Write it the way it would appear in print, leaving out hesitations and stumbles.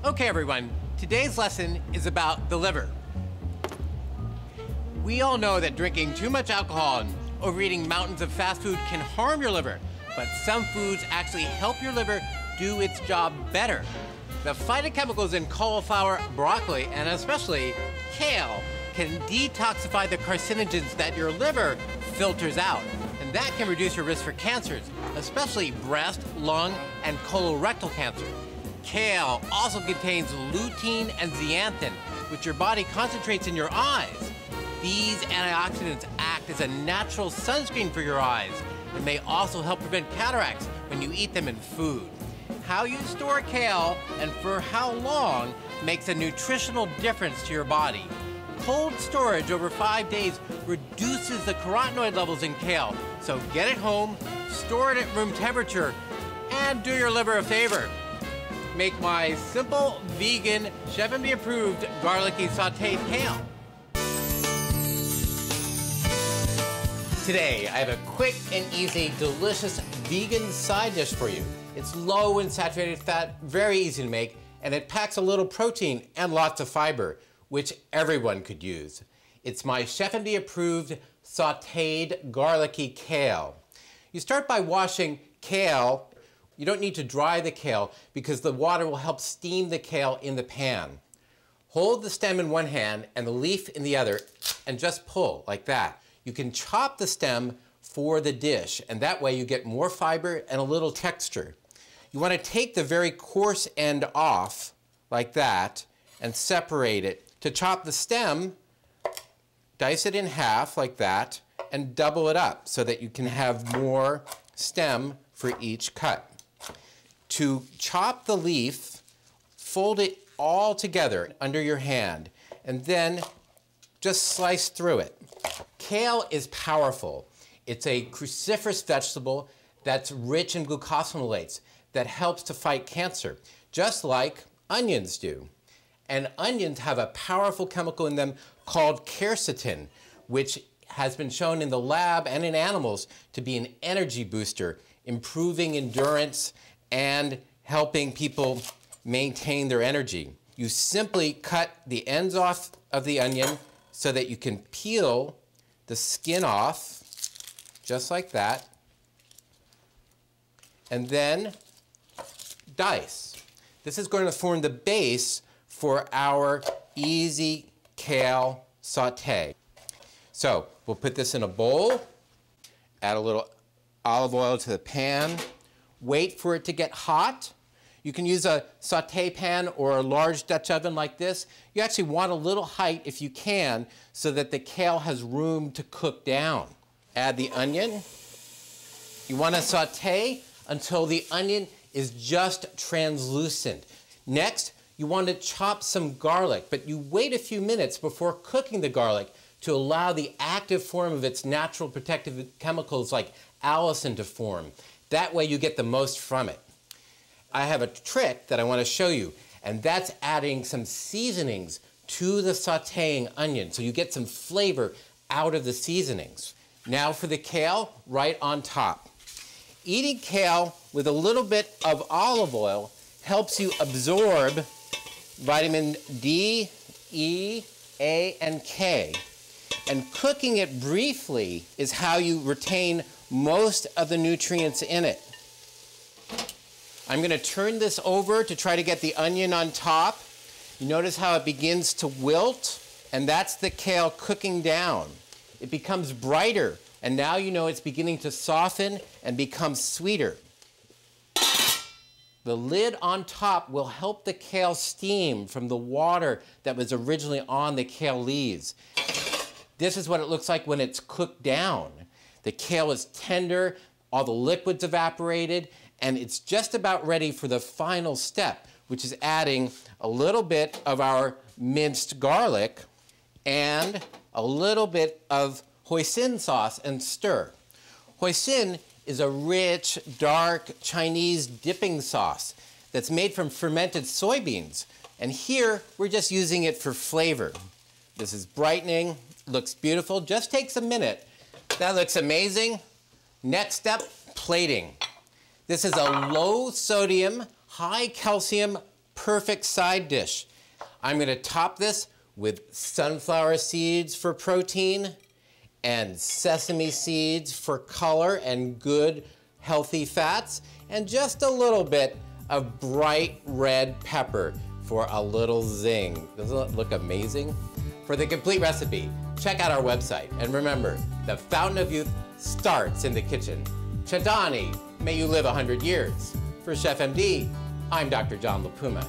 Okay, everyone, today's lesson is about the liver. We all know that drinking too much alcohol and overeating mountains of fast food can harm your liver, but some foods actually help your liver do its job better. The phytochemicals in cauliflower, broccoli, and especially kale can detoxify the carcinogens that your liver filters out, and that can reduce your risk for cancers, especially breast, lung, and colorectal cancer. Kale also contains lutein and zeaxanthin, which your body concentrates in your eyes. These antioxidants act as a natural sunscreen for your eyes, and may also help prevent cataracts when you eat them in food. How you store kale and for how long makes a nutritional difference to your body. Cold storage over 5 days reduces the carotenoid levels in kale, so get it home, store it at room temperature, and do your liver a favor. Make my simple, vegan, ChefMD approved garlicky sauteed kale. Today, I have a quick and easy, delicious vegan side dish for you. It's low in saturated fat, very easy to make, and it packs a little protein and lots of fiber, which everyone could use. It's my ChefMD approved sauteed garlicky kale. You start by washing kale. You don't need to dry the kale because the water will help steam the kale in the pan. Hold the stem in one hand and the leaf in the other and just pull like that. You can chop the stem for the dish, and that way you get more fiber and a little texture. You want to take the very coarse end off like that and separate it. To chop the stem, dice it in half like that and double it up so that you can have more stem for each cut. To chop the leaf, fold it all together under your hand and then just slice through it. Kale is powerful. It's a cruciferous vegetable that's rich in glucosinolates that helps to fight cancer, just like onions do. And onions have a powerful chemical in them called quercetin, which has been shown in the lab and in animals to be an energy booster, improving endurance and helping people maintain their energy. You simply cut the ends off of the onion so that you can peel the skin off, just like that, and then dice. This is going to form the base for our easy kale saute. So we'll put this in a bowl, add a little olive oil to the pan, wait for it to get hot. You can use a saute pan or a large Dutch oven like this. You actually want a little height if you can so that the kale has room to cook down. Add the onion. You want to saute until the onion is just translucent. Next, you want to chop some garlic, but you wait a few minutes before cooking the garlic to allow the active form of its natural protective chemicals like allicin to form. That way you get the most from it. I have a trick that I want to show you, and that's adding some seasonings to the sauteing onion so you get some flavor out of the seasonings. Now for the kale, right on top. Eating kale with a little bit of olive oil helps you absorb vitamin D, E, A, and K. And cooking it briefly is how you retain most of the nutrients in it. I'm going to turn this over to try to get the onion on top. You notice how it begins to wilt, and that's the kale cooking down. It becomes brighter, and now you know it's beginning to soften and become sweeter. The lid on top will help the kale steam from the water that was originally on the kale leaves. This is what it looks like when it's cooked down. The kale is tender, all the liquids evaporated, and it's just about ready for the final step, which is adding a little bit of our minced garlic and a little bit of hoisin sauce and stir. Hoisin is a rich, dark Chinese dipping sauce that's made from fermented soybeans. And here, we're just using it for flavor. This is brightening, looks beautiful, just takes a minute. That looks amazing. Next step, plating. This is a low sodium, high calcium perfect side dish. I'm going to top this with sunflower seeds for protein and sesame seeds for color and good healthy fats, and just a little bit of bright red pepper for a little zing. Doesn't it look amazing? For the complete recipe, check out our website. And remember, the fountain of youth starts in the kitchen. Chadani, may you live 100 years. For ChefMD, I'm Dr. John LaPuma.